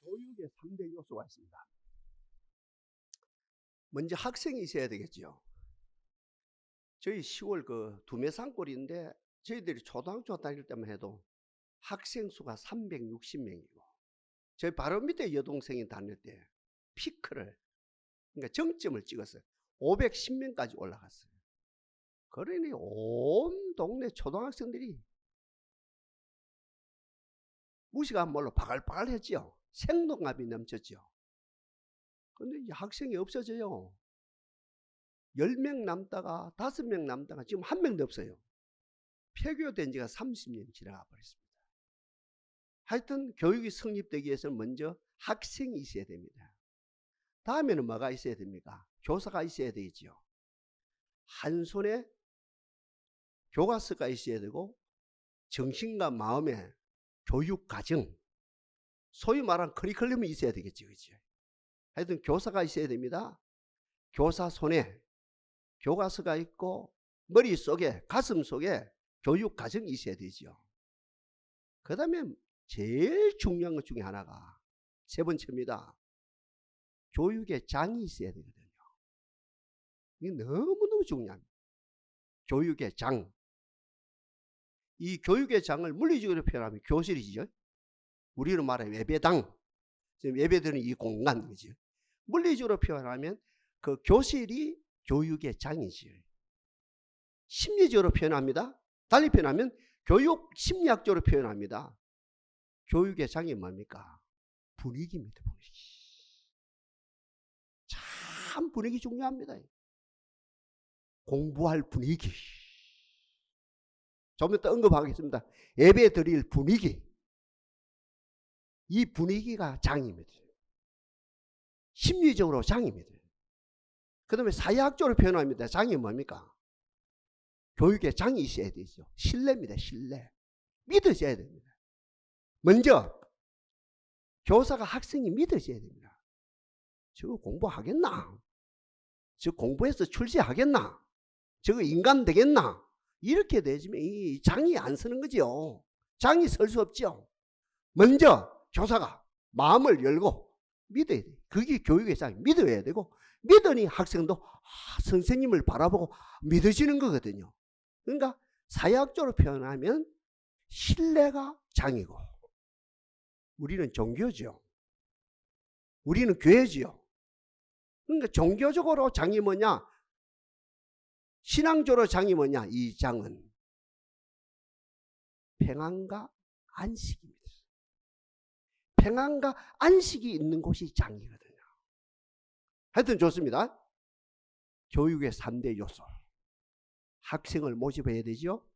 교육의 3대 요소가 있습니다. 먼저 학생이 있어야 되겠죠. 저희 10월 그 두메산골인데 저희들이 초등학교 다닐 때만 해도 학생 수가 360명이고 저희 바로 밑에 여동생이 다닐 때 피크를 그러니까 정점을 찍었어요. 510명까지 올라갔어요. 그러니 온 동네 초등학생들이 무시가 뭘로 바글바글 했죠. 생동감이 넘쳤죠. 근데 이제 학생이 없어져요. 10명 남다가 5명 남다가 지금 1명도 없어요. 폐교된 지가 30년 지나가 버렸습니다. 하여튼 교육이 성립되기 위해서는 먼저 학생이 있어야 됩니다. 다음에는 뭐가 있어야 됩니까? 교사가 있어야 되겠죠. 한 손에 교과서가 있어야 되고 정신과 마음의 교육 과정, 소위 말하는 커리큘럼이 있어야 되겠죠. 그렇죠? 하여튼 교사가 있어야 됩니다. 교사 손에 교과서가 있고 머릿속에 가슴속에 교육 과정이 있어야 되죠. 그 다음에 제일 중요한 것 중에 하나가 세 번째입니다. 교육의 장이 있어야 되거든요. 이게 너무너무 중요합니다. 교육의 장. 이 교육의 장을 물리적으로 표현하면 교실이죠. 우리는 말해 예배당. 지금 예배드리는 이 공간, 그죠? 물리적으로 표현하면 그 교실이 교육의 장이지요. 심리적으로 표현합니다. 달리 표현하면 교육 심리학적으로 표현합니다. 교육의 장이 뭡니까? 분위기입니다. 분위기. 참 분위기 중요합니다. 공부할 분위기. 좀 이따 언급하겠습니다. 예배 드릴 분위기. 이 분위기가 장입니다. 심리적으로 장입니다. 그 다음에 사회학적으로 표현합니다. 장이 뭡니까? 교육에 장이 있어야 되죠. 신뢰입니다. 신뢰. 믿으셔야 됩니다. 먼저 교사가 학생이 믿으셔야 됩니다. 저거 공부하겠나? 저거 공부해서 출세하겠나? 저거 인간 되겠나? 이렇게 되지면 이 장이 안 서는 거죠. 장이 설 수 없죠. 먼저 교사가 마음을 열고 믿어야 돼요. 그게 교육의 장이 믿어야 되고 믿으니 학생도 선생님을 바라보고 믿으시는 거거든요. 그러니까 사회학적으로 표현하면 신뢰가 장이고 우리는 종교죠. 우리는 교회죠. 그러니까 종교적으로 장이 뭐냐? 신앙적으로 장이 뭐냐? 이 장은 평안과 안식입니다. 평안과 안식이 있는 곳이 장이거든요. 하여튼 좋습니다. 교육의 3대 요소. 학생을 모집해야 되죠.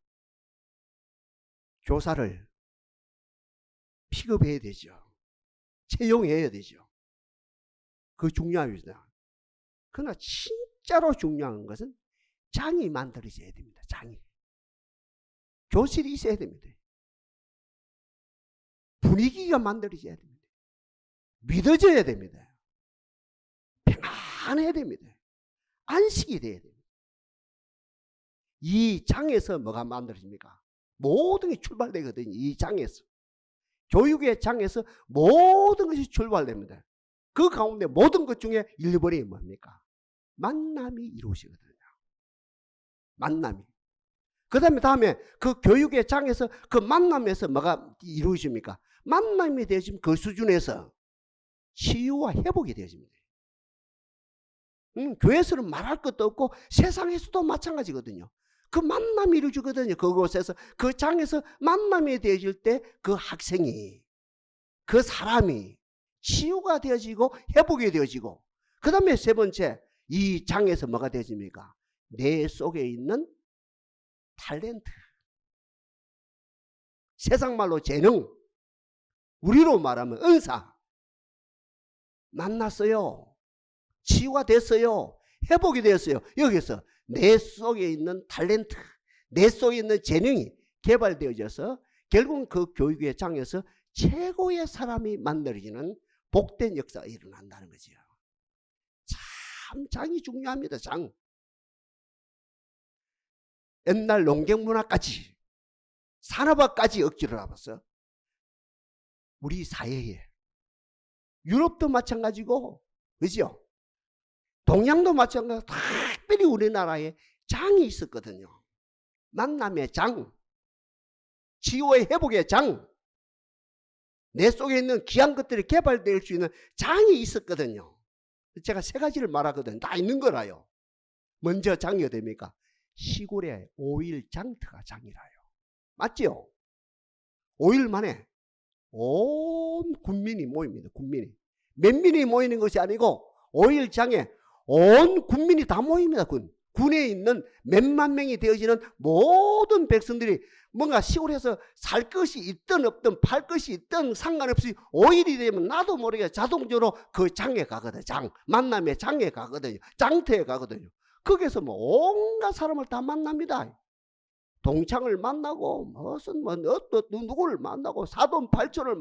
교사를 픽업해야 되죠. 채용해야 되죠. 그거 중요합니다. 그러나 진짜로 중요한 것은 장이 만들어져야 됩니다. 장이. 교실이 있어야 됩니다. 분위기가 만들어져야 됩니다. 믿어져야 됩니다. 평안해야 됩니다. 안식이 돼야 됩니다. 이 장에서 뭐가 만들어집니까? 모든 게 출발되거든요. 이 장에서. 교육의 장에서 모든 것이 출발됩니다. 그 가운데 모든 것 중에 1번이 뭡니까? 만남이 이루어지거든요. 만남이. 그 다음에 그 교육의 장에서 그 만남에서 뭐가 이루어집니까? 만남이 되어지면 그 수준에서 치유와 회복이 되어집니다. 교회에서는 말할 것도 없고 세상에서도 마찬가지거든요. 그 만남이 이루어지거든요. 그곳에서 그 장에서 만남이 되어질 때 그 학생이 그 사람이 치유가 되어지고 회복이 되어지고 그 다음에 세 번째 이 장에서 뭐가 되어집니까? 내 속에 있는 탤런트, 세상 말로 재능, 우리로 말하면 은사 만났어요. 치유가 됐어요. 회복이 되었어요. 여기서 내 속에 있는 탤런트, 내 속에 있는 재능이 개발되어져서 결국 그 교육의 장에서 최고의 사람이 만들어지는 복된 역사가 일어난다는 거죠. 참 장이 중요합니다. 장. 옛날 농경문화까지 산업화까지 억지로 나와서 우리 사회에 유럽도 마찬가지고, 그죠? 동양도 마찬가지고, 특별히 우리나라에 장이 있었거든요. 만남의 장, 치유의 회복의 장, 내 속에 있는 귀한 것들이 개발될 수 있는 장이 있었거든요. 제가 세 가지를 말하거든요. 다 있는 거라요. 먼저 장이 어딥니까? 시골에 5일 장터가 장이라요. 맞죠? 5일 만에 온 군민이 모입니다. 군민이. 몇민이 모이는 것이 아니고 5일 장에 온 군민이 다 모입니다. 군에 있는 몇만 명이 되어지는 모든 백성들이 뭔가 시골에서 살 것이 있든 없든 팔 것이 있든 상관없이 5일이 되면 나도 모르게 자동적으로 그 장에 가거든요. 장, 만남의 장에 가거든요. 장터에 가거든요. 거기서 뭐 온갖 사람을 다 만납니다. 동창을 만나고 무슨 뭐 누구를 만나고 사돈 팔촌을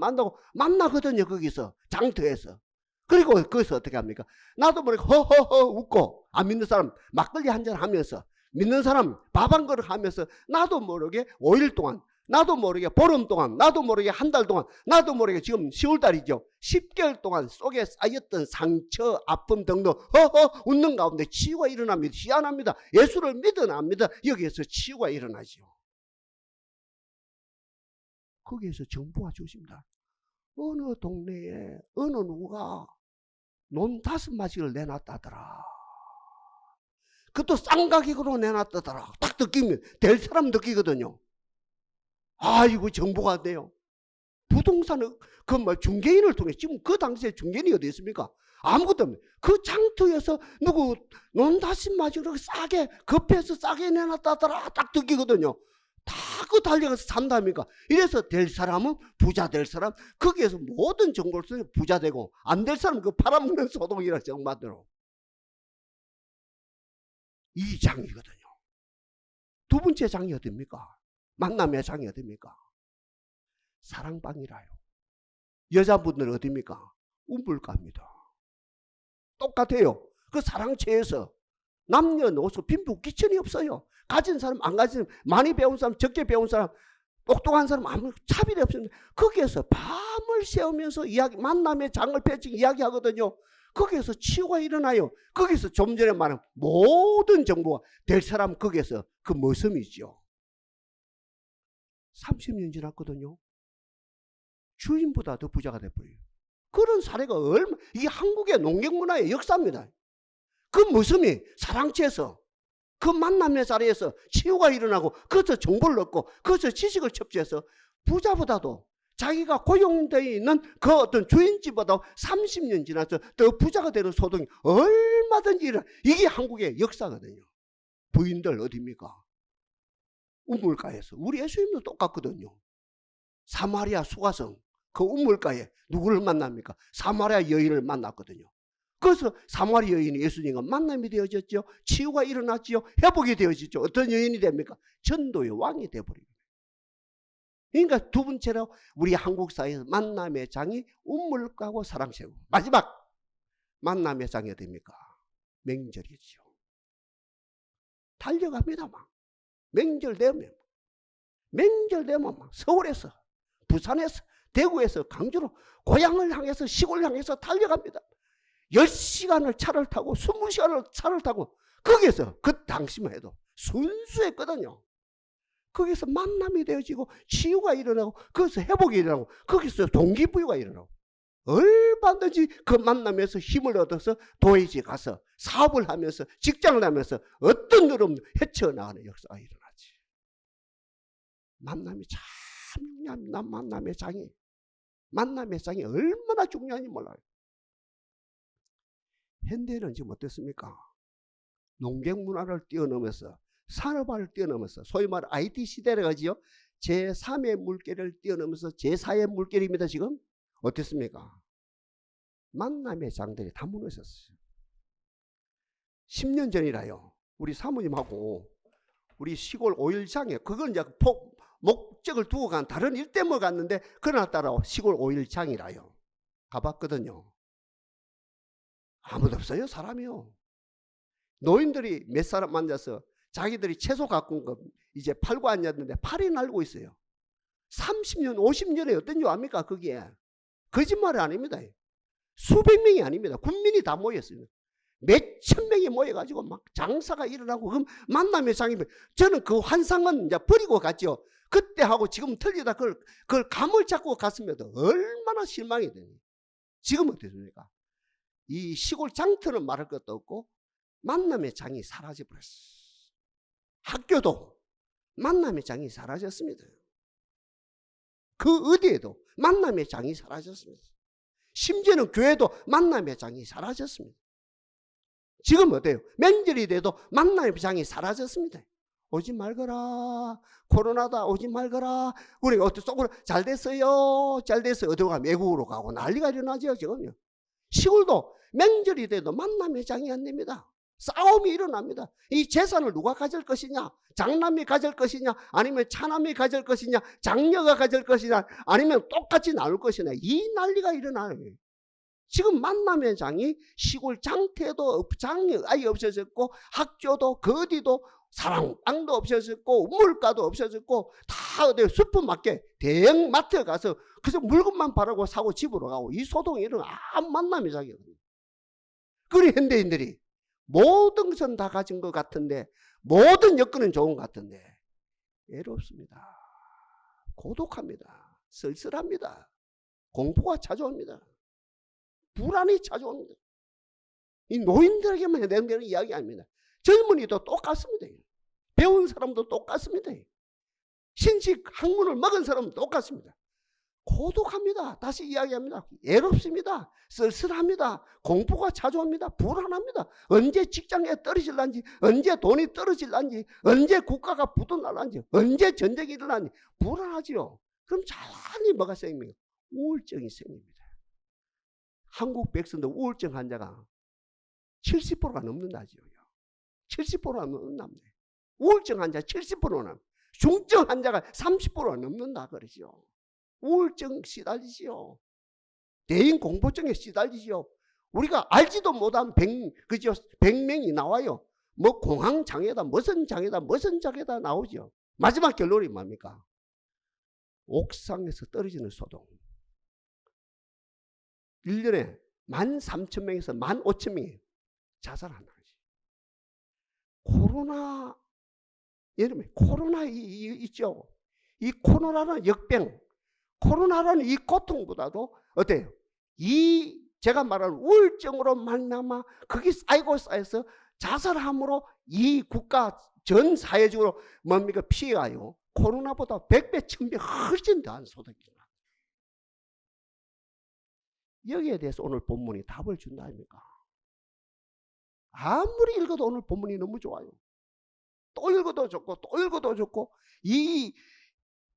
만나거든요. 거기서 장터에서. 그리고 거기서 어떻게 합니까? 나도 모르게 허허허 웃고, 안 믿는 사람 막걸리 한잔 하면서, 믿는 사람 밥 한 그릇 하면서, 나도 모르게 5일 동안, 나도 모르게 보름 동안, 나도 모르게 한 달 동안, 나도 모르게 지금 10월달이죠. 10개월 동안 속에 쌓였던 상처, 아픔 등등 허허 웃는 가운데 치유가 일어납니다. 희한합니다. 예수를 믿든 안 믿든 여기에서 치유가 일어나죠. 거기에서 정보가 주십니다. 어느 동네에 어느 누가 논 5마씩을 내놨다더라. 그것도 싼 가격으로 내놨다더라. 딱 느끼면 될 사람 느끼거든요. 이거 정보가 돼요. 부동산 중개인을 통해, 지금 그 당시에 중개인이 어디 있습니까? 아무것도 없네. 그 장터에서 누구 논 5마씩을 싸게 급해서 싸게 내놨다더라. 딱 느끼거든요. 다 그 달려가서 산답니까? 이래서 될 사람은 부자 될 사람, 거기에서 모든 정보를 써서 부자 되고, 안 될 사람은 그 팔아먹는 소동이라 정말대로. 이 장이거든요. 두 번째 장이 어딥니까? 만남의 장이 어딥니까? 사랑방이라요. 여자분들은 어딥니까? 우물가입니다. 똑같아요. 그 사랑채에서 남녀노소 빈부 귀천이 없어요. 가진 사람 안 가진 사람, 많이 배운 사람 적게 배운 사람, 똑똑한 사람 아무 차별이 없습니다. 거기에서 밤을 새우면서 만남의 장을 펼치고 이야기하거든요. 거기에서 치유가 일어나요. 거기서 좀 전에 말한 모든 정보가 될 사람, 거기에서 그 모습이죠. 30년 지났거든요. 주인보다 더 부자가 돼버려요. 그런 사례가 이 한국의 농경문화의 역사입니다. 그 모습이 사랑채에서, 그 만남의 자리에서 치유가 일어나고, 거기서 정보를 얻고, 거기서 지식을 첩취해서 부자보다도 자기가 고용되어 있는 그 어떤 주인집보다 30년 지나서 더 부자가 되는 소동이 얼마든지 일어나. 이게 한국의 역사거든요. 부인들 어디입니까? 우물가에서. 우리 예수님도 똑같거든요. 사마리아 수가성 그 우물가에 누구를 만납니까? 사마리아 여인을 만났거든요. 그래서 사마리아 여인이 예수님과 만남이 되어졌죠. 치유가 일어났죠. 회복이 되어졌죠. 어떤 여인이 됩니까? 전도의 왕이 되어버립니다. 그러니까 두 번째로 우리 한국 사회에서 만남의 장이 우물가고 사랑새고, 마지막 만남의 장이 됩니까? 명절이죠. 달려갑니다. 막 명절 되면 막 서울에서, 부산에서, 대구에서, 강주로, 고향을 향해서, 시골을 향해서 달려갑니다. 10시간을 차를 타고 20시간을 차를 타고, 거기에서 그 당시만 해도 순수했거든요. 거기서 만남이 되어지고 치유가 일어나고, 거기서 회복이 일어나고, 거기서 동기부여가 일어나고, 얼마든지 그 만남에서 힘을 얻어서 도회지 가서 사업을 하면서, 직장을 하면서 어떤 일 없는 헤쳐나가는 역사가 일어나지. 만남이 참 중요합니다. 만남의 장이 얼마나 중요한지 몰라요. 현대는 지금 어떻습니까? 농경 문화를 뛰어넘어서, 산업화를 뛰어넘어서, 소위 말하는 IT 시대라 가지요. 제3의 물결을 뛰어넘어서 제4의 물결입니다. 지금 어떻습니까? 만남의 장들이 다 무너졌어요. 10년 전이라요. 우리 사모님하고 우리 시골 5일장에, 그건 이제 목적을 두고 간 다른 일 때문에 갔는데, 그날 따라 시골 5일장이라요. 가봤거든요. 아무도 없어요. 사람이요. 노인들이 몇 사람 앉아서 자기들이 채소 갖고 온 거 이제 팔고 앉았는데 팔이 날고 있어요. 30년 50년에 어떤 줄 압니까? 거기에 거짓말이 아닙니다. 수백 명이 아닙니다. 군민이 다 모였어요. 몇천 명이 모여가지고 막 장사가 일어나고, 그럼 만남의 장이, 저는 그 환상은 이제 버리고 갔죠. 그때하고 지금 틀리다. 그걸 감을 잡고 갔습니다. 얼마나 실망이 되니. 지금 어떻습니까? 이 시골 장터는 말할 것도 없고 만남의 장이 사라져버렸어. 학교도 만남의 장이 사라졌습니다. 그 어디에도 만남의 장이 사라졌습니다. 심지어는 교회도 만남의 장이 사라졌습니다. 지금 어때요? 명절이 돼도 만남의 장이 사라졌습니다. 오지 말거라. 코로나다. 오지 말거라. 우리 어떤 속으로 잘 됐어요. 잘 됐어요. 어디 가면 외국으로 가고 난리가 일어나죠. 지금요. 시골도 명절이 돼도 만남의 장이 안 됩니다. 싸움이 일어납니다. 이 재산을 누가 가질 것이냐? 장남이 가질 것이냐? 아니면 차남이 가질 것이냐? 장녀가 가질 것이냐? 아니면 똑같이 나눌 것이냐? 이 난리가 일어나요. 지금 만남의 장이 시골 장터도 장이 아예 없어졌고, 학교도 거디도 사랑방도 없어졌고, 물가도 없어졌고, 다 어디 슈퍼마켓 대형 마트에 가서 그래서 물건만 바르고 사고 집으로 가고, 이 소동이 일어나. 만남의 장이거든요. 그리 현대인들이 모든 것은 다 가진 것 같은데, 모든 여건은 좋은 것 같은데 외롭습니다. 고독합니다. 쓸쓸합니다. 공포가 찾아옵니다. 불안이 찾아옵니다. 이 노인들에게만 해당되는 이야기 아닙니다. 젊은이도 똑같습니다. 배운 사람도 똑같습니다. 신식 학문을 먹은 사람도 똑같습니다. 고독합니다. 다시 이야기합니다. 외롭습니다. 쓸쓸합니다. 공포가 찾아옵니다. 불안합니다. 언제 직장에 떨어질란지, 언제 돈이 떨어질란지, 언제 국가가 부도날란지, 언제 전쟁이 일어난지 불안하지요. 그럼 자연히 뭐가 생깁니까? 우울증이 생깁니다. 한국 백성들 우울증 환자가 70%가 넘는다지요. 70%가 넘는답니다. 우울증 환자 70%는, 중증 환자가 30%가 넘는다 그러죠. 우울증 시달리지요. 대인 공포증에 시달리지요. 우리가 알지도 못한 병명이 나와요. 뭐 공황장애다, 무슨 장애다, 무슨 장애다 나오죠. 마지막 결론이 뭡니까? 옥상에서 떨어지는 소동. 1년에 13,000명에서 15,000명이 자살한다는 거지. 코로나, 여러분, 코로나 있죠. 이 코로나는 역병, 코로나라는 이 고통보다도 어때요? 이 제가 말하는 우울증으로 말미암아 그게 쌓여서 자살함으로 이 국가 전 사회적으로 뭡니까? 피해가요. 코로나보다 100배, 1000배 훨씬 더한 소득입니다. 여기에 대해서 오늘 본문이 답을 준다 아닙니까? 아무리 읽어도 오늘 본문이 너무 좋아요. 또 읽어도 좋고 또 읽어도 좋고, 이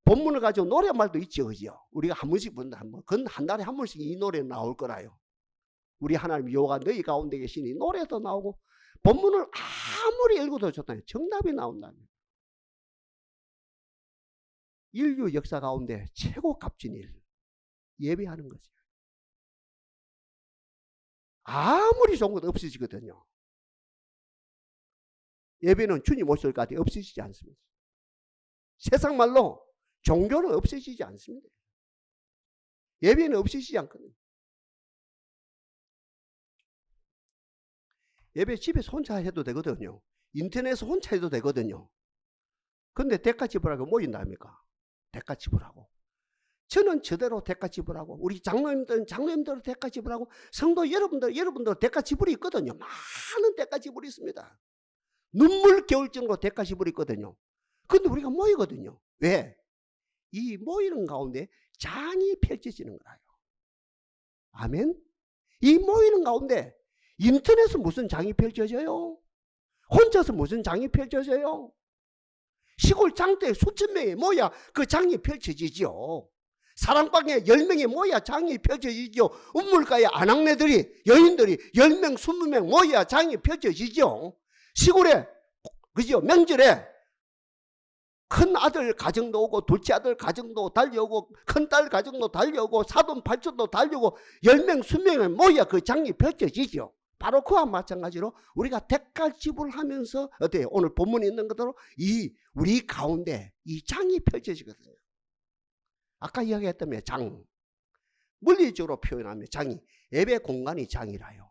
본문을 가지고 노래말도 있죠. 그죠? 우리가 한 번씩 본다. 한 달에 한 번씩 이 노래 나올 거라요. 우리 하나님 여호와 너희 가운데 계시니 노래도 나오고, 본문을 아무리 읽어도 좋다니 정답이 나온다니. 인류 역사 가운데 최고 값진 일, 예배하는 거죠. 아무리 좋은 것도 없어지거든요. 예배는 주님 오실 때까지 없어지지 않습니다. 세상 말로 종교는 없어지지 않습니다. 예배는 없어지지 않거든요. 예배 집에서 혼자 해도 되거든요. 인터넷에서 혼자 해도 되거든요. 근데 대가 지불하고 뭐 있나입니까? 대가 지불하고. 저는 저대로 대가 지불하고, 우리 장로님들은 장로님대로 대가 지불하고, 성도 여러분들 대가 지불이 있거든요. 많은 대가 지불이 있습니다. 눈물 겨울 정도로 대가 지불이 있거든요. 근데 우리가 모이거든요. 왜? 이 모이는 가운데 장이 펼쳐지는 거라요. 아멘? 이 모이는 가운데 인터넷에서 무슨 장이 펼쳐져요? 혼자서 무슨 장이 펼쳐져요? 시골 장터에 수천 명이 모여 그 장이 펼쳐지죠. 사랑방에 10명이 모여 장이 펼쳐지죠. 우물가에 아낙네들이, 여인들이 10명, 20명 모여 장이 펼쳐지죠. 시골에, 그죠? 명절에 큰 아들 가정도 오고, 둘째 아들 가정도 달려오고, 큰딸 가정도 달려오고, 사돈 팔촌도 달려오고, 10명, 20명이 모여 그 장이 펼쳐지죠. 바로 그와 마찬가지로 우리가 대가 지불하면서 어때요? 오늘 본문에 있는 것대로 우리 가운데 이 장이 펼쳐지거든요. 아까 이야기했다며 장. 물리적으로 표현하면 장이, 예배 공간이 장이라요.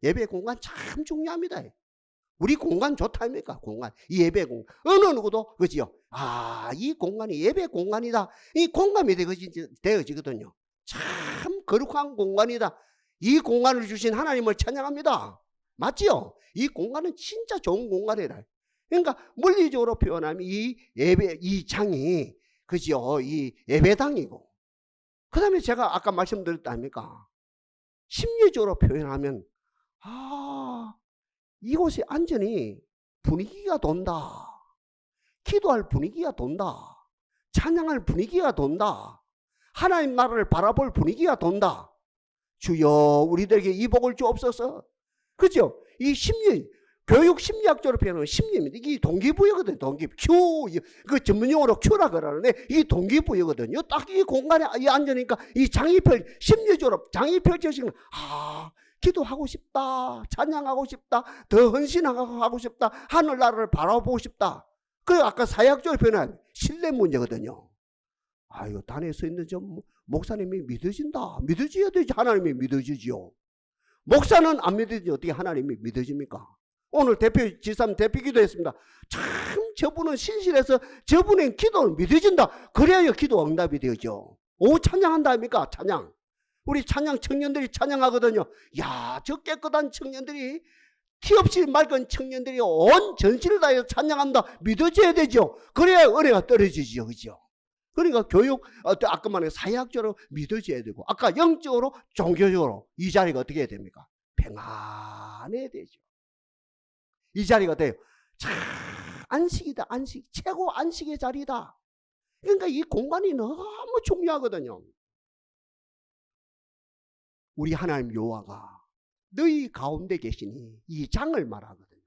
예배 공간 참 중요합니다. 우리 공간 좋다입니까? 공간. 이 예배 공간. 어느 누구도, 그지요? 아, 이 공간이 예배 공간이다. 이 공감이 되어지거든요. 참 거룩한 공간이다. 이 공간을 주신 하나님을 찬양합니다. 맞지요? 이 공간은 진짜 좋은 공간이라. 그러니까 물리적으로 표현하면 이 예배, 이 장이, 그지요? 이 예배당이고. 그 다음에 제가 아까 말씀드렸다 아닙니까? 심리적으로 표현하면, 아, 이곳에 완전히 분위기가 돈다. 기도할 분위기가 돈다. 찬양할 분위기가 돈다. 하나님 나라를 바라볼 분위기가 돈다. 주여 우리들에게 이 복을 주옵소서. 그죠? 이 심리, 교육 심리학적으로 표현하면 심리입니다. 이게 동기부여거든요. 동기부. 그 전문용어로 큐라 그러는데 이게 동기부여거든요. 딱 이 공간에 앉으니까 이 장이 심리적으로 장이 펼쳐지는, 아, 기도하고 싶다. 찬양하고 싶다. 더 헌신하고 싶다. 하늘나라를 바라보고 싶다. 그 아까 사역적으로 표현한 신뢰 문제거든요. 아유, 단에 서 있는 저 목사님이 믿어진다. 믿어져야 되지. 하나님이 믿어지지요. 목사는 안 믿어지지 어떻게 하나님이 믿어집니까? 오늘 지사님 대표 기도했습니다. 참 저분은 신실해서 저분의 기도는 믿어진다. 그래야 기도 응답이 되죠. 오, 찬양한다 아닙니까? 찬양. 우리 찬양 청년들이 찬양하거든요. 야, 저 깨끗한 청년들이, 티 없이 맑은 청년들이 온 전신을 다해서 찬양한다. 믿어져야 되죠. 그래야 은혜가 떨어지죠. 그죠? 그러니까 교육, 아까 말한 사회학적으로 믿어져야 되고, 아까 영적으로, 종교적으로 이 자리가 어떻게 해야 됩니까? 평안해야 되죠. 이 자리가 돼요. 참 안식이다. 안식. 최고 안식의 자리다. 그러니까 이 공간이 너무 중요하거든요. 우리 하나님 여호와가 너희 가운데 계시니 이 장을 말하거든요.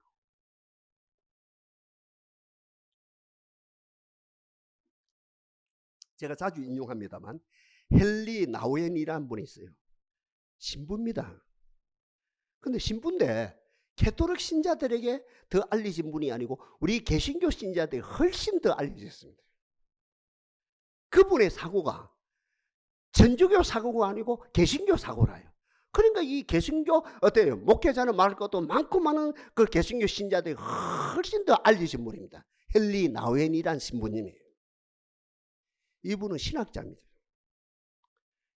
제가 자주 인용합니다만 헨리 나우엔이라는 분이 있어요. 신부입니다. 근데 신부인데 캐토릭 신자들에게 더 알려진 분이 아니고 우리 개신교 신자들이 훨씬 더 알려졌습니다. 그분의 사고가 천주교 사고가 아니고 개신교 사고라요. 그러니까 이 개신교 어때요? 목회자는 말할 것도 많고 많은 그 개신교 신자들이 훨씬 더 알려진 분입니다. 헨리 나우엔이라는 신부님이에요. 이분은 신학자입니다.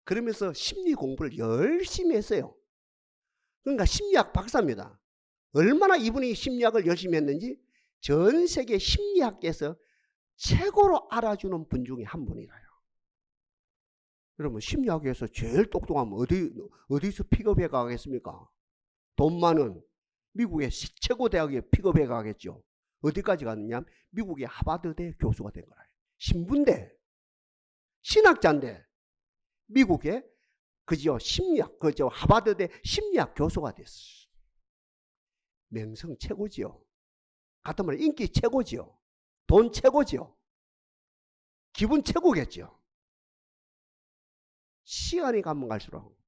그러면서 심리 공부를 열심히 했어요. 그러니까 심리학 박사입니다. 얼마나 이분이 심리학을 열심히 했는지 전 세계 심리학계에서 최고로 알아주는 분 중에 한 분이라요. 여러분 심리학에서 제일 똑똑하면 어디서 픽업해 가겠습니까? 돈 많은 미국의 최고 대학에 픽업해 가겠죠. 어디까지 갔느냐? 미국의 하버드대 교수가 된 거라요. 신부인데 신학자인데 미국의 그죠 심리학 그죠 하버드대 심리학 교수가 됐어. 명성 최고지요. 같은 말로 인기 최고지요. 돈 최고지요. 기분 최고겠죠. 시간이 가면 갈수록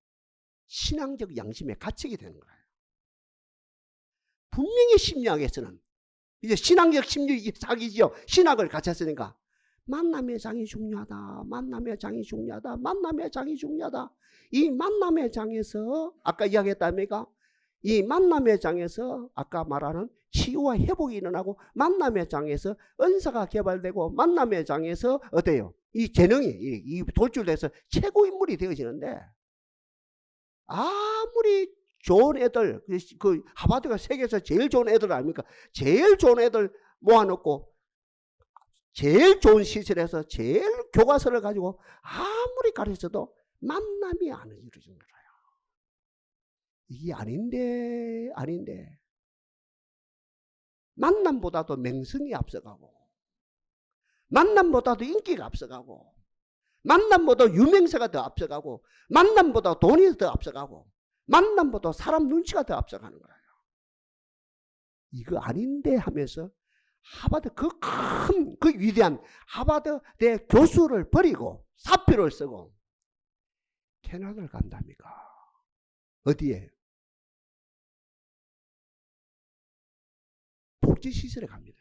신앙적 양심에 갇히게 되는 거예요. 분명히 심리학에서는 이제 신앙적 심리학이죠. 신학을 갖췄으니까 만남의 장이 중요하다. 만남의 장이 중요하다. 만남의 장이 중요하다. 이 만남의 장에서 아까 이야기했다니까 이 만남의 장에서 아까 말하는 치유와 회복이 일어나고 만남의 장에서 은사가 개발되고 만남의 장에서 어때요? 이 재능이 이 돌출돼서 최고 인물이 되어지는데 아무리 좋은 애들 그 하버드가 세계에서 제일 좋은 애들 아닙니까? 제일 좋은 애들 모아놓고 제일 좋은 시설에서 제일 교과서를 가지고 아무리 가르쳐도 만남이 안 이루어지는 거예요. 이게 아닌데 만남보다도 명성이 앞서가고 만남보다도 인기가 앞서가고 만남보다 유명세가 더 앞서가고 만남보다 돈이 더 앞서가고 만남보다 사람 눈치가 더 앞서가는 거예요. 이거 아닌데 하면서 하버드 그 위대한 하버드대 교수를 버리고 사표를 쓰고 캐나다를 간답니까? 어디에? 복지시설에 갑니다.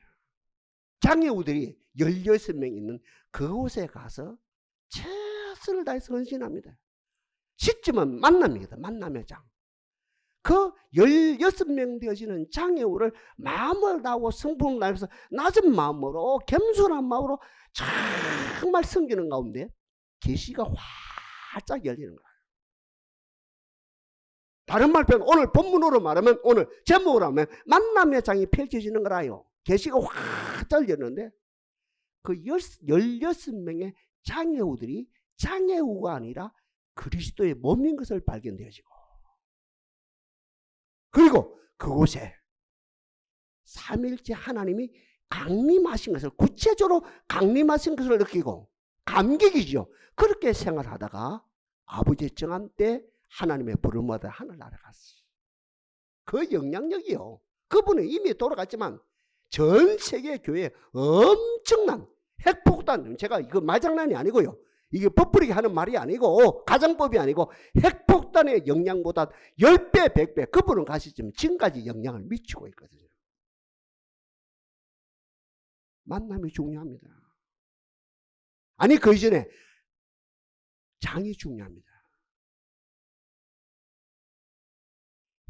장애우들이 16명 있는 그곳에 가서 최선을 다해서 헌신합니다. 시점은 만남이거든. 만남의 장. 그 16명 되어지는 장애우를 마음을 다하고 성품을 다해서 낮은 마음으로 겸손한 마음으로 정말 섬기는 가운데 계시가 활짝 열리는 거예요. 다른 말표는 오늘 본문으로 말하면, 오늘 제목으로 하면 만남의 장이 펼쳐지는 거라요. 계시가 활짝 열리는데 그 16명의 장애우들이 장애우가 아니라 그리스도의 몸인 것을 발견되어지고, 그리고 그곳에 삼일째 하나님이 강림하신 것을, 구체적으로 강림하신 것을 느끼고 감격이죠. 그렇게 생활하다가 아버지의 정한 때 하나님의 부름을 받아 하늘 날아갔어요. 그 영향력이요. 그분은 이미 돌아갔지만 전 세계 교회에 엄청난 핵폭탄, 제가 이거 말장난이 아니고요. 이게 법부리게 하는 말이 아니고 가정법이 아니고 핵폭탄의 영향보다 10배, 100배 그분은 가시지만 지금까지 영향을 미치고 있거든요. 만남이 중요합니다. 아니 그 이전에 장이 중요합니다.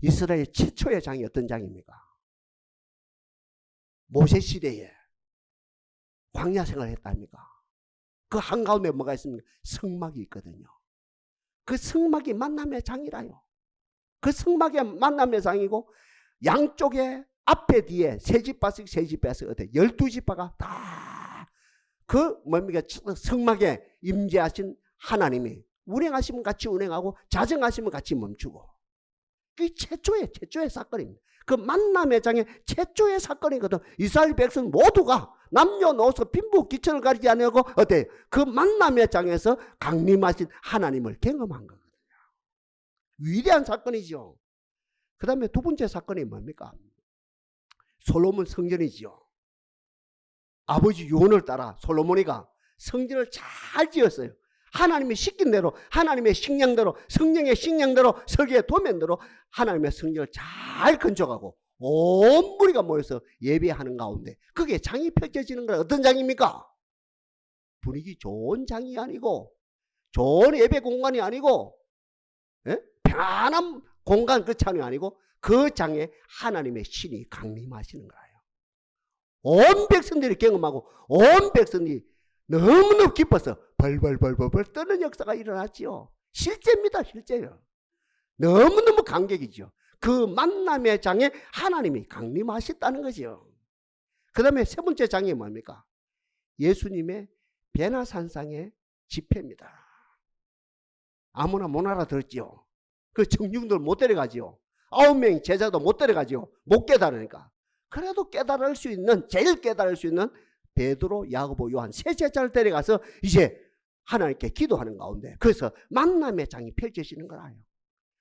이스라엘 최초의 장이 어떤 장입니까? 모세 시대에 광야 생활을 했다 아닙니까? 그 한가운데 뭐가 있습니까? 성막이 있거든요. 그 성막이 만남의 장이라요. 그 성막이 만남의 장이고, 양쪽에 앞에 뒤에 세 지파씩 세 지파씩 어때? 12지파가 다 그 뭡니까? 성막에 임재하신 하나님이 운행하시면 같이 운행하고 자정하시면 같이 멈추고, 그게 최초의 사건입니다. 그 만남의 장의 최초의 사건이거든. 이스라엘 백성 모두가 남녀노소 빈부 기천을 가리지 않고 어때? 그 만남의 장에서 강림하신 하나님을 경험한 거거든요. 위대한 사건이죠. 그 다음에 두 번째 사건이 뭡니까? 솔로몬 성전이지요. 아버지 유언을 따라 솔로몬이가 성전을 잘 지었어요. 하나님이 시킨 대로, 하나님의 식량대로, 성령의 식량대로, 설계의 도면대로 하나님의 성전을 잘 건축하고 온 무리가 모여서 예배하는 가운데 그게 장이 펼쳐지는 건 어떤 장입니까? 분위기 좋은 장이 아니고, 좋은 예배 공간이 아니고, 편안한 공간 그 장이 아니고, 그 장에 하나님의 신이 강림하시는 거예요. 온 백성들이 경험하고 온 백성들이 너무너무 기뻐서 벌벌벌벌 떠는 역사가 일어났지요. 실제입니다. 실제요. 너무너무 감격이죠. 그 만남의 장에 하나님이 강림하셨다는 거죠. 그 다음에 세 번째 장이 뭡니까? 예수님의 베나산상의 집회입니다. 아무나 못 알아들었지요. 그 청중들 못 데려가지요. 9명의 제자도 못 데려가지요. 못 깨달으니까. 그래도 깨달을 수 있는, 제일 깨달을 수 있는 베드로, 야고보, 요한 세 제자를 데려가서 이제 하나님께 기도하는 가운데, 그래서 만남의 장이 펼쳐지는 거라요.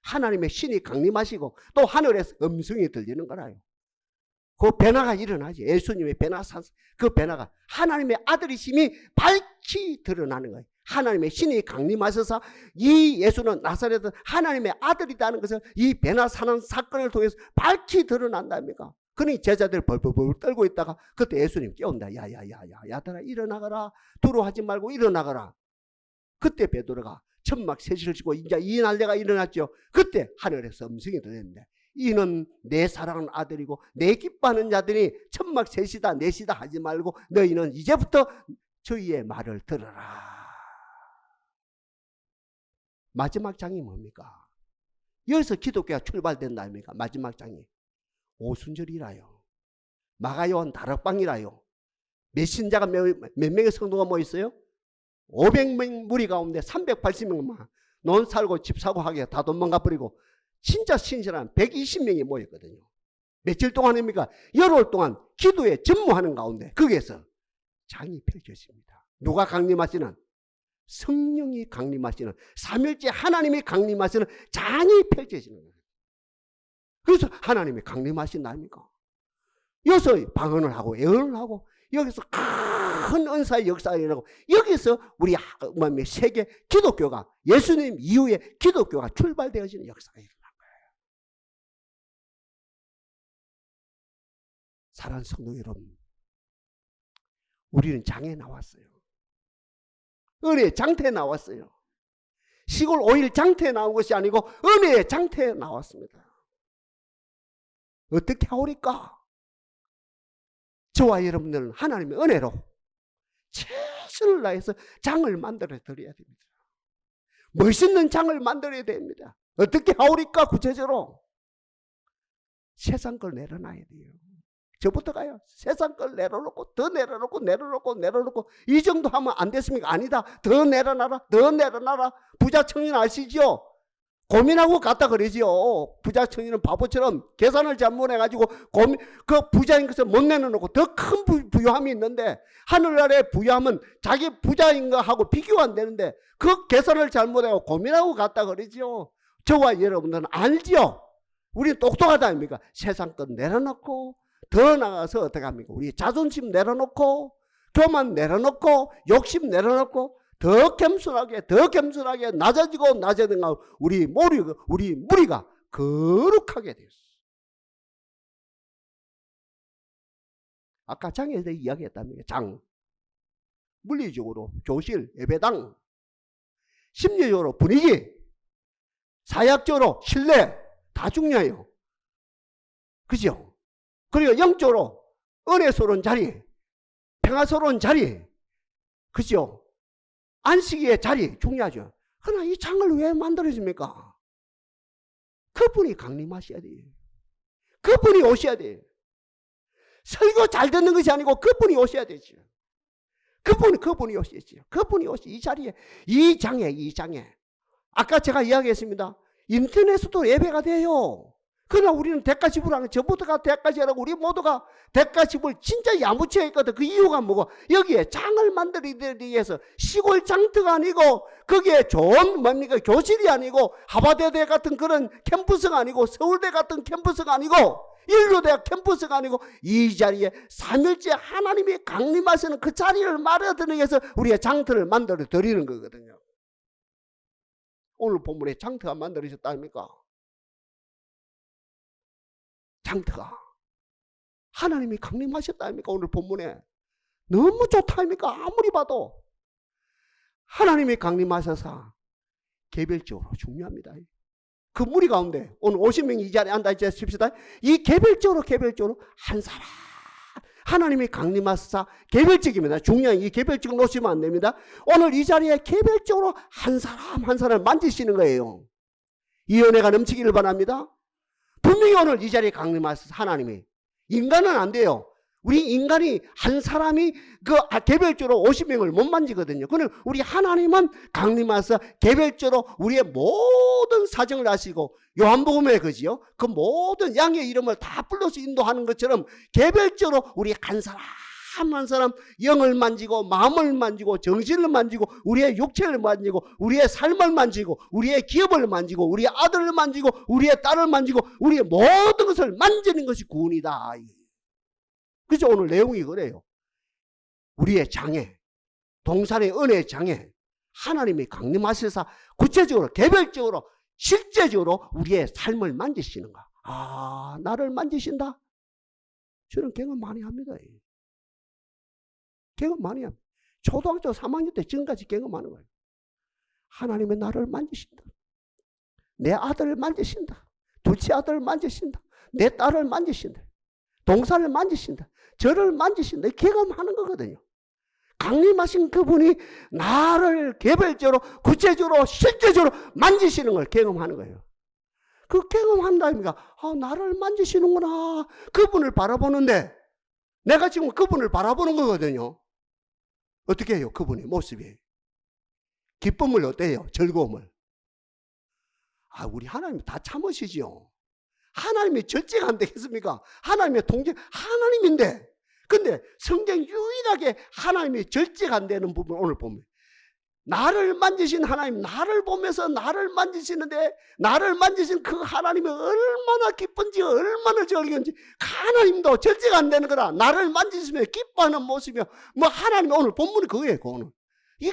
하나님의 신이 강림하시고 또 하늘에서 음성이 들리는 거라요. 그 변화가 일어나지. 예수님의 변화산, 그 변화가 하나님의 아들이심이 밝히 드러나는 거예요. 하나님의 신이 강림하셔서 이 예수는 나사렛은 하나님의 아들이라는 것을 이 변화사는 사건을 통해서 밝히 드러난답니까? 그러니 제자들 벌벌벌 떨고 있다가 그때 예수님 깨운다. 야야야야, 야들아 일어나거라. 두려워하지 말고 일어나거라. 그때 베드로가 천막 셋을 지고 이제 이 난리가 일어났죠. 그때 하늘에서 음성이 들렸는데, 이는 내 사랑하는 아들이고 내 기뻐하는 자들이 천막 셋이다 넷이다 하지 말고 너희는 이제부터 저희의 말을 들어라. 마지막 장이 뭡니까? 여기서 기독교가 출발된다 아닙니까? 마지막 장이 오순절이라요. 마가요한 다락방이라요. 메신자가 몇 명의 성도가 뭐 있어요? 500명 무리 가운데 380명만 논 살고 집 사고 하게 다 도망가 버리고 진짜 신실한 120명이 모였거든요. 며칠 동안입니까? 열흘 동안 기도에 전무하는 가운데 거기에서 장이 펼쳐집니다. 누가 강림하시는? 성령이 강림하시는, 삼일째 하나님이 강림하시는 장이 펼쳐지는 거예요. 그래서 하나님이 강림하신다 아닙니까? 여기서 방언을 하고 예언을 하고, 여기서 큰 은사의 역사가 일어나고, 여기서 우리 세계 기독교가, 예수님 이후에 기독교가 출발되어지는 역사가 일어난 거예요. 사랑하는 성도 여러분, 우리는 장에 나왔어요. 은혜 장터에 나왔어요. 시골 오일 장터에 나온 것이 아니고 은혜의 장터에 나왔습니다. 어떻게 하오리까? 저와 여러분들은 하나님의 은혜로 최선을 다해서 장을 만들어 드려야 됩니다. 멋있는 장을 만들어야 됩니다. 어떻게 하오리까? 구체적으로 세상 걸 내려놔야 돼요. 저부터 가요. 세상 걸 내려놓고 더 내려놓고 이 정도 하면 안 됐습니까? 아니다. 더 내려놔라. 더 내려놔라. 부자 청년 아시죠? 고민하고 갔다 그러지요. 부자 청년은 바보처럼 계산을 잘못해가지고 그 부자인 것을 못 내려놓고 더 큰 부유함이 있는데, 하늘나라의 부유함은 자기 부자인 거하고 비교가 안 되는데 그 계산을 잘못하고 고민하고 갔다 그러지요. 저와 여러분들은 알지요. 우리 똑똑하다 아닙니까? 세상 것 내려놓고 더 나가서 어떻게 합니까? 우리 자존심 내려놓고 교만 내려놓고 욕심 내려놓고 더 겸손하게 낮아지고 우리 무리가 거룩하게 되었어. 아까 장에 대해 이야기했답니다. 장. 물리적으로 교실, 예배당, 심리적으로 분위기, 사역적으로 신뢰 다 중요해요. 그죠? 그리고 영적으로 은혜스러운 자리, 평화스러운 자리, 그죠? 안식의 자리 중요하죠. 그러나 이 장을 왜 만들어집니까? 그분이 강림하셔야 돼요. 그분이 오셔야 돼요. 설교 잘 듣는 것이 아니고 그분이 오셔야 되죠. 그분이 오시죠. 그분이 오시 이 자리에, 이 장에. 아까 제가 이야기했습니다. 인터넷에도 예배가 돼요. 그러나 우리는 대가 지불하는, 저부터가 대가 지불하고 우리 모두가 대가 지불 진짜 야무치게 했거든. 그 이유가 뭐고? 여기에 장을 만들기 위해서 시골 장터가 아니고 거기에 좋은 뭡니까? 교실이 아니고 하버드대 같은 그런 캠퍼스가 아니고 서울대 같은 캠퍼스가 아니고 인류대학 캠퍼스가 아니고 이 자리에 삼일째 하나님이 강림하시는 그 자리를 마련하기 위해서 우리의 장터를 만들어 드리는 거거든요. 오늘 본문에 장터가 만들어졌다 아닙니까? 장터가 하나님이 강림하셨다 아닙니까? 오늘 본문에 너무 좋다 아닙니까? 아무리 봐도 하나님이 강림하셔서 개별적으로 중요합니다. 그 무리 가운데 오늘 50명이 이 자리에 앉아 있습시다. 이 개별적으로 한 사람 하나님이 강림하셔서 개별적입니다. 중요한 이 개별적 놓치면 안 됩니다. 오늘 이 자리에 개별적으로 한 사람 만지시는 거예요. 이 은혜가 넘치기를 바랍니다. 분명히 오늘 이 자리에 강림하셔서 하나님이, 인간은 안 돼요. 우리 인간이 한 사람이 개별적으로 50명을 못 만지거든요. 그러나 우리 하나님은 강림하셔서 개별적으로 우리의 모든 사정을 아시고, 요한복음에 그지요? 그 모든 양의 이름을 다 불러서 인도하는 것처럼 개별적으로 우리 한 사람 한 사람 영을 만지고 마음을 만지고 정신을 만지고 우리의 육체를 만지고 우리의 삶을 만지고 우리의 기업을 만지고 우리의 아들을 만지고 우리의 딸을 만지고 우리의 모든 것을 만지는 것이 구원이다. 그죠? 오늘 내용이 그래요. 우리의 장애, 동산의 은혜의 장애, 하나님이 강림하셔서 구체적으로 개별적으로 실제적으로 우리의 삶을 만지시는 거. 아, 나를 만지신다? 저는 경험 많이 합니다. 경험 많이 합니다. 초등학교 3학년 때 지금까지 경험하는 거예요. 하나님의 나를 만지신다. 내 아들을 만지신다. 둘째 아들을 만지신다. 내 딸을 만지신다. 동산을 만지신다. 저를 만지신다. 경험하는 거거든요. 강림하신 그분이 나를 개별적으로 구체적으로 실제적으로 만지시는 걸 경험하는 거예요. 그 경험한다니까 나를 만지시는구나. 그분을 바라보는데 내가 지금 그분을 바라보는 거거든요. 어떻게 해요? 그분의 모습이. 기쁨을 어때요? 즐거움을. 우리 하나님 다 참으시지요. 하나님이 절제가 안 되겠습니까? 하나님의 통제, 하나님인데. 근데 성경 유일하게 하나님이 절제가 안 되는 부분 오늘 보면 나를 만지신 하나님, 나를 보면서 나를 만지시는데 나를 만지신 그 하나님이 얼마나 기쁜지 얼마나 즐거운지 하나님도 절제가 안 되는 거라. 나를 만지시며 기뻐하는 모습이요. 하나님이 오늘 본문이 그거예요. 오늘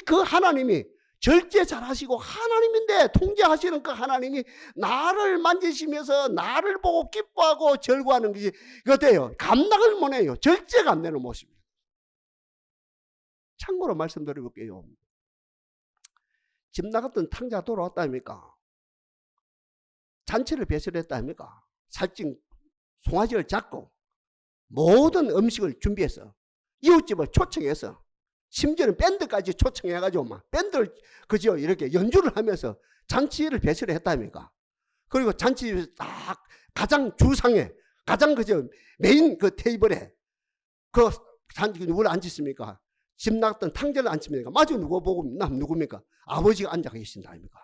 그 하나님이 절제 잘하시고 하나님인데 통제하시는 그 하나님이 나를 만지시면서 나를 보고 기뻐하고 즐거워하는 것이 어때요? 감당을 못해요. 절제가 안 되는 모습입니다. 참고로 말씀드려볼게요. 집 나갔던 탕자가 돌아왔다 아닙니까? 잔치를 배설했다 아닙니까? 살찐 송아지를 잡고 모든 음식을 준비해서 이웃집을 초청해서 심지어는 밴드까지 초청해가지고 막 밴드를 그죠 이렇게 연주를 하면서 잔치를 배설을 했다 아닙니까? 그리고 잔치 딱 가장 주상에 가장 그죠 메인 그 테이블에 그 잔치 누구를 앉혔습니까? 집 나갔던 탕자를 앉힙니까? 마주 누구 보고 누굽니까? 아버지가 앉아 계신다 아닙니까?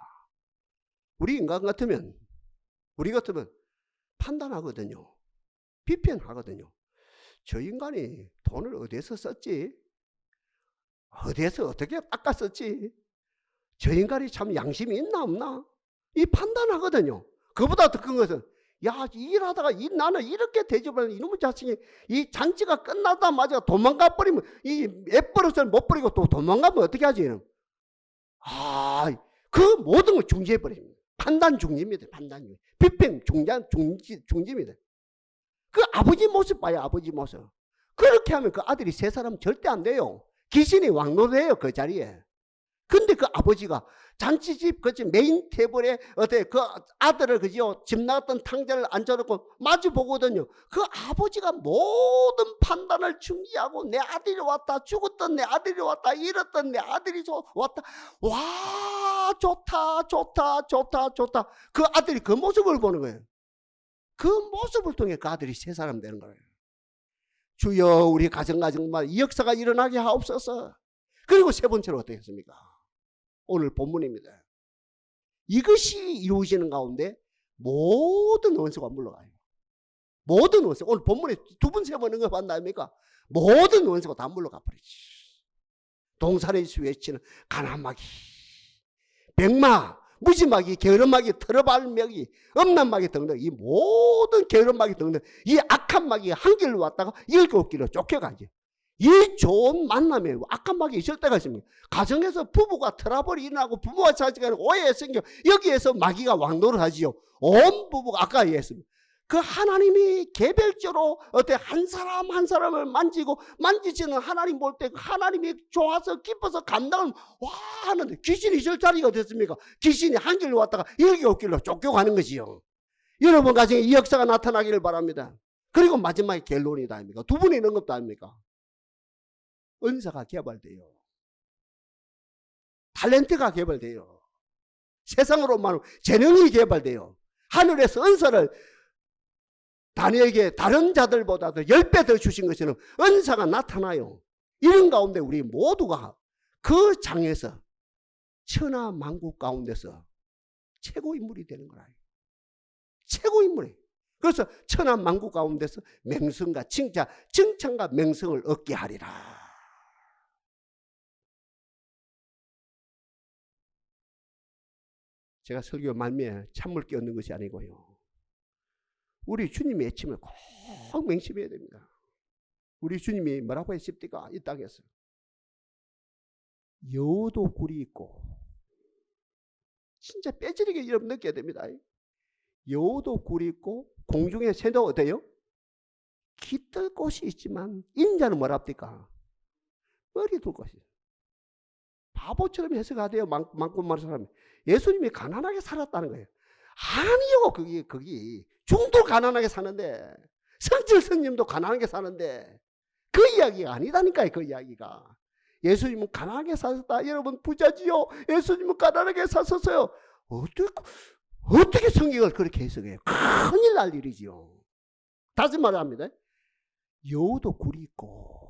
우리 인간 같으면 판단하거든요. 비판하거든요. 저 인간이 돈을 어디서 썼지? 어디에서 어떻게 닦아 썼지? 저 인간이 참 양심이 있나 없나? 이 판단하거든요. 그보다 더 큰 것은 야 일하다가 나는 이렇게 대접하는 이놈의 자식이 이 잔치가 끝나자마자 도망가 버리면 이 애버릇을 못 버리고 또 도망가면 어떻게 하지? 그 모든 걸 중지해 버립니다. 판단 중지입니다. 판단 중지. 비평 중지입니다. 그 아버지 모습 봐요. 아버지 모습. 그렇게 하면 그 아들이 세 사람 절대 안 돼요. 귀신이 왕노래해요. 그 자리에. 근데 그 아버지가 잔치집 그치 메인 테이블에 어때 그 아들을 그죠 집 나갔던 탕자를 앉혀놓고 마주 보거든요. 그 아버지가 모든 판단을 중지하고 내 아들이 왔다 죽었던 내 아들이 왔다 잃었던 내 아들이 왔다 와 좋다 좋다 좋다 좋다 그 아들이 그 모습을 보는 거예요. 그 모습을 통해 그 아들이 새 사람 되는 거예요. 주여 우리 가정가정만 이 역사가 일어나게 하옵소서. 그리고 세 번째로 어떻게 했습니까? 오늘 본문입니다. 이것이 이루어지는 가운데 모든 원수가 물러가요. 모든 원수. 오늘 본문에 두 번 세 번 언급한다 아닙니까? 모든 원수가 다 물러가 버리지. 동산에서 외치는 가난마귀, 백마, 무지마귀, 게으름마귀, 털어발마귀, 음란마귀 등등 이 모든 게으름마귀 등등 이 악한 마귀가 한 길로 왔다가 7길로 쫓겨가지. 이 좋은 만남에 악한 마귀 있을 때가 있습니다. 가정에서 부부가 트러블이 일어나고 부부와 자식간에 오해가 생겨 여기에서 마귀가 왕노를 하지요. 온 부부가 아까 얘기했습니다. 그 하나님이 개별적으로 어때 한 사람 한 사람을 만지지는 하나님 볼 때 하나님이 좋아서 기뻐서 감당을 와 하는데 귀신이 있을 자리가 됐습니까? 귀신이 한 길로 왔다가 7길로 쫓겨가는 거지요. 여러분 가정에 이 역사가 나타나기를 바랍니다. 그리고 마지막에 결론이다 아닙니까? 두 분이 있는 것도 아닙니까? 은사가 개발돼요. 탤런트가 개발돼요. 세상으로 말하면 재능이 개발돼요. 하늘에서 은사를 다니엘에게 다른 자들보다도 10배 더 주신 것처럼 은사가 나타나요. 이런 가운데 우리 모두가 그 장에서 천하 만국 가운데서 최고 인물이 되는 거라. 최고 인물이. 그래서 천하 만국 가운데서 명성과 칭찬과 명성을 얻게 하리라. 제가 설교 말미에 찬물 끼얹는 것이 아니고요. 우리 주님의 외침을 꼭 맹심해야 됩니다. 우리 주님이 뭐라고 했습니까? 이 땅에서. 여도 굴이 있고 진짜 빼지르게 여러분 느껴야 됩니다. 여도 굴이 있고 공중에 새도 어때요? 깃들 곳이 있지만 인자는 뭐랍니까? 머리 둘 곳이. 바보처럼 해석하대요. 많고 많은 사람이. 예수님이 가난하게 살았다는 거예요. 아니요. 거기 중도 가난하게 사는데 성질 스님도 가난하게 사는데 그 이야기가 아니다니까요. 그 이야기가. 예수님은 가난하게 사셨다. 여러분 부자지요. 예수님은 가난하게 사셨어요. 어떻게 성경을 그렇게 해석해요? 큰일 날 일이지요. 다시 말합니다. 여우도 굴이 있고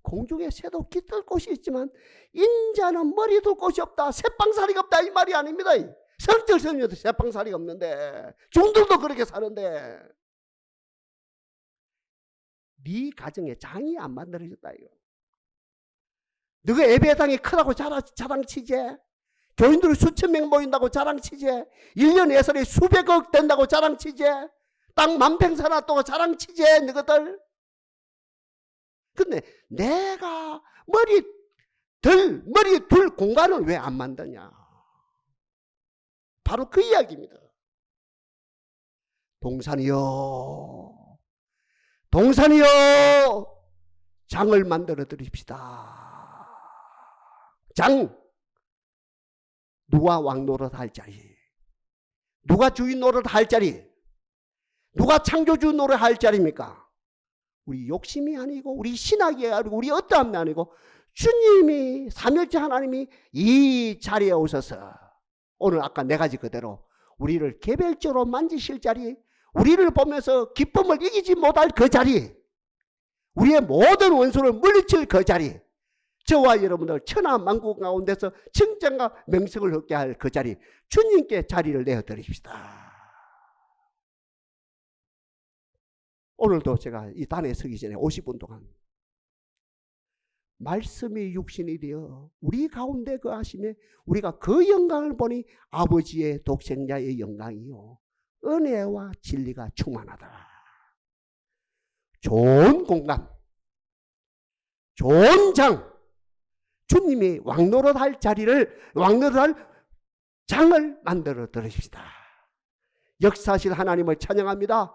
공중에 새도 깃들 곳이 있지만 인자는 머리 둘 곳이 없다. 새빵살이가 없다. 이 말이 아닙니다. 성질 스님도 새빵살이가 없는데 중들도 그렇게 사는데 네 가정에 장이 안 만들어졌다. 이거. 너가 예배당이 크다고 자랑치지? 교인들이 수천 명 모인다고 자랑치지? 1년 예산이 수백억 된다고 자랑치지? 땅 만평 사놨다고 자랑치지? 너희들? 근데 내가 머리 둘 공간을 왜 안 만드냐? 바로 그 이야기입니다. 동산이여 장을 만들어 드립시다. 장 누가 왕 노릇 할 자리, 누가 주인 노릇 할 자리, 누가 창조주 노릇 할 자리입니까? 우리 욕심이 아니고 우리 신학이 아니고 우리 어떠함이 아니고 주님이 삼일째 하나님이 이 자리에 오셔서 오늘 아까 네 가지 그대로 우리를 개별적으로 만지실 자리, 우리를 보면서 기쁨을 이기지 못할 그 자리, 우리의 모든 원수를 물리칠 그 자리, 저와 여러분들 천하만국 가운데서 칭찬과 명성을 얻게 할 그 자리, 주님께 자리를 내어드립시다. 오늘도 제가 이 단에 서기 전에 50분 동안 말씀이 육신이 되어 우리 가운데 거하심에 우리가 그 영광을 보니 아버지의 독생자의 영광이요 은혜와 진리가 충만하다. 좋은 공간, 좋은 장, 주님이 왕노릇할 자리를, 왕노릇할 장을 만들어 드립시다. 역사하실 하나님을 찬양합니다.